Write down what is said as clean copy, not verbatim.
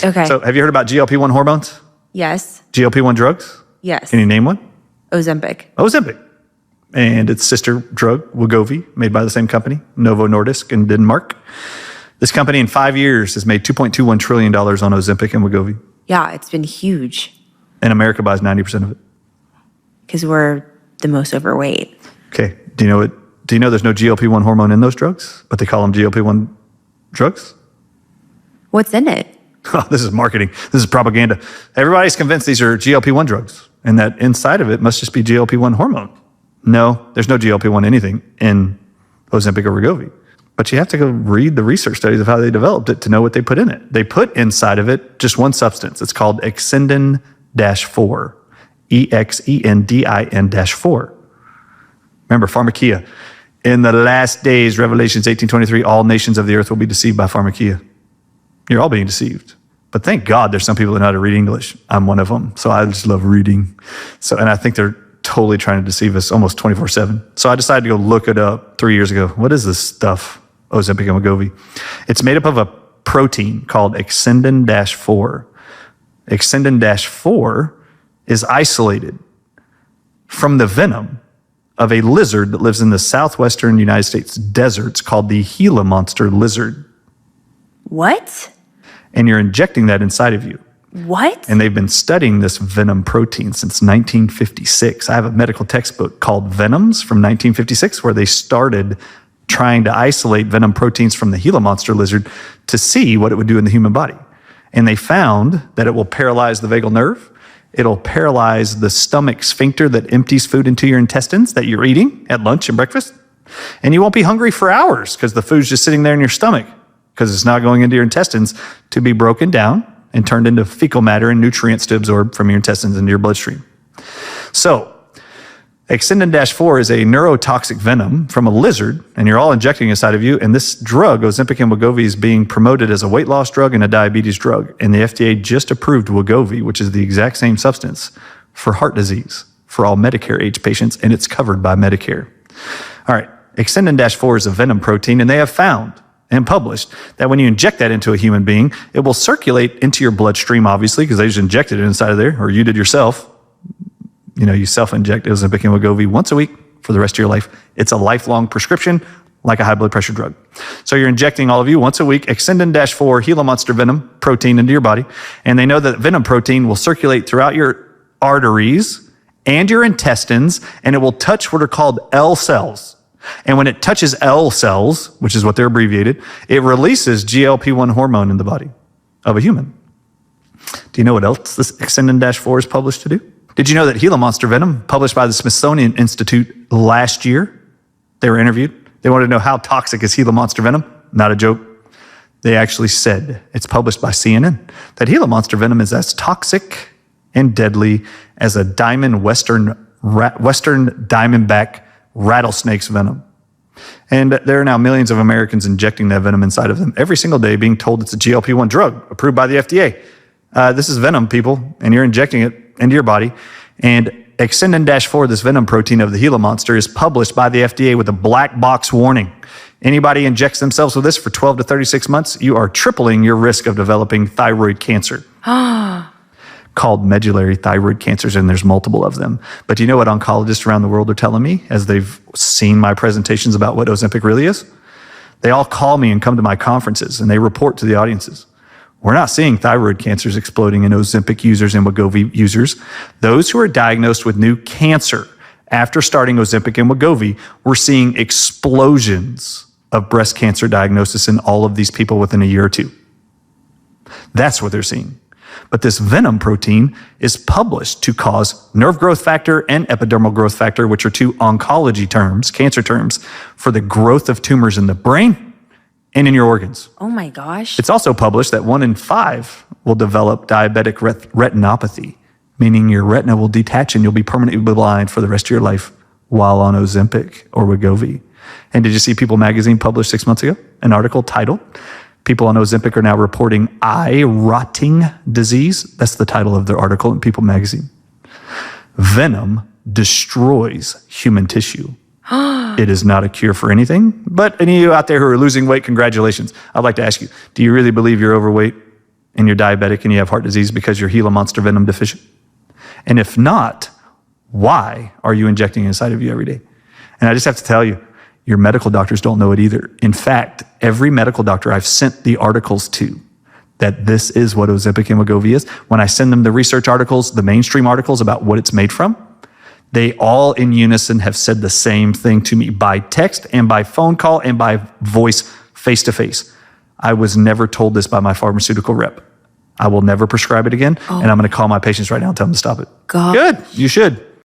Okay. So have you heard about GLP-1 hormones? Yes. GLP-1 drugs? Yes. Can you name one? Ozempic. Ozempic. And its sister drug, Wegovy, made by the same company, Novo Nordisk in Denmark. This company in 5 years has made $2.21 trillion on Ozempic and Wegovy. Yeah, it's been huge. And America buys 90% of it. Because we're the most overweight. Okay. Do you know there's no GLP-1 hormone in those drugs, but they call them GLP-1 drugs? What's in it? Oh, this is marketing. This is propaganda. Everybody's convinced these are GLP-1 drugs and that inside of it must just be GLP-1 hormone. No, there's no GLP-1 anything in Ozempic or Wegovy. But you have to go read the research studies of how they developed it to know what they put in it. They put inside of it just one substance. It's called Exendin-4. EXENDIN-4. Remember, pharmakia. In the last days, Revelations 18:23, all nations of the earth will be deceived by pharmakia. You're all being deceived. But thank God there's some people that know how to read English. I'm one of them. So I just love reading. And I think they're totally trying to deceive us almost 24/7. So I decided to go look it up 3 years ago. What is this stuff, Ozempic and Wegovy? It's made up of a protein called Exendin-4. Exendin-4 is isolated from the venom of a lizard that lives in the southwestern United States deserts called the Gila monster lizard. What? And you're injecting that inside of you. What? And they've been studying this venom protein since 1956. I have a medical textbook called Venoms from 1956 where they started trying to isolate venom proteins from the Gila monster lizard to see what it would do in the human body. And they found that it will paralyze the vagal nerve. It'll paralyze the stomach sphincter that empties food into your intestines that you're eating at lunch and breakfast. And you won't be hungry for hours because the food's just sitting there in your stomach because it's not going into your intestines to be broken down and turned into fecal matter and nutrients to absorb from your intestines into your bloodstream. So, Exendin-4 is a neurotoxic venom from a lizard, and you're all injecting inside of you, and this drug, Ozempic and Wegovy, is being promoted as a weight loss drug and a diabetes drug, and the FDA just approved Wegovy, which is the exact same substance, for heart disease for all Medicare-age patients, and it's covered by Medicare. All right, Exendin-4 is a venom protein, and they have found and published that when you inject that into a human being, it will circulate into your bloodstream, obviously, because they just injected it inside of there, or you did yourself. You self-inject Ozempic and Wegovy once a week for the rest of your life. It's a lifelong prescription, like a high blood pressure drug. So you're injecting, all of you, once a week, Exendin-4 Gila monster venom protein into your body, and they know that venom protein will circulate throughout your arteries and your intestines, and it will touch what are called L cells. And when it touches L cells, which is what they're abbreviated, it releases GLP-1 hormone in the body of a human. Do you know what else this Exendin-4 is published to do? Did you know that Gila monster venom, published by the Smithsonian Institute last year, they were interviewed. They wanted to know how toxic is Gila monster venom. Not a joke. They actually said, it's published by CNN, that Gila monster venom is as toxic and deadly as a western diamondback rattlesnake's venom. And there are now millions of Americans injecting that venom inside of them every single day, being told it's a GLP-1 drug approved by the FDA. This is venom, people, and you're injecting it into your body. And Exendin-4, this venom protein of the Gila monster, is published by the FDA with a black box warning. Anybody injects themselves with this for 12 to 36 months, you are tripling your risk of developing thyroid cancer. Called medullary thyroid cancers, and there's multiple of them. But do you know what oncologists around the world are telling me as they've seen my presentations about what Ozempic really is? They all call me and come to my conferences, and they report to the audiences. We're not seeing thyroid cancers exploding in Ozempic users and Wegovy users. Those who are diagnosed with new cancer after starting Ozempic and Wegovy, we're seeing explosions of breast cancer diagnosis in all of these people within a year or two. That's what they're seeing. But this venom protein is published to cause nerve growth factor and epidermal growth factor, which are two oncology terms, cancer terms, for the growth of tumors in the brain and in your organs. Oh my gosh. It's also published that 1 in 5 will develop diabetic retinopathy, meaning your retina will detach and you'll be permanently blind for the rest of your life while on Ozempic or Wegovy. And did you see People magazine published 6 months ago an article titled, People on Ozempic are now reporting eye rotting disease? That's the title of their article in People magazine. Venom destroys human tissue. It is not a cure for anything, but any of you out there who are losing weight, congratulations. I'd like to ask you, do you really believe you're overweight? and you're diabetic and you have heart disease because you're Gila monster venom deficient? And if not, why are you injecting inside of you every day? And I just have to tell you, your medical doctors don't know it either. In fact, every medical doctor I've sent the articles to that this is what Ozempic and Wegovy is, when I send them the research articles, the mainstream articles about what it's made from, they all in unison have said the same thing to me by text and by phone call and by voice face to face. I was never told this by my pharmaceutical rep. I will never prescribe it again. And I'm going to call my patients right now and tell them to stop it. God. Good. You should.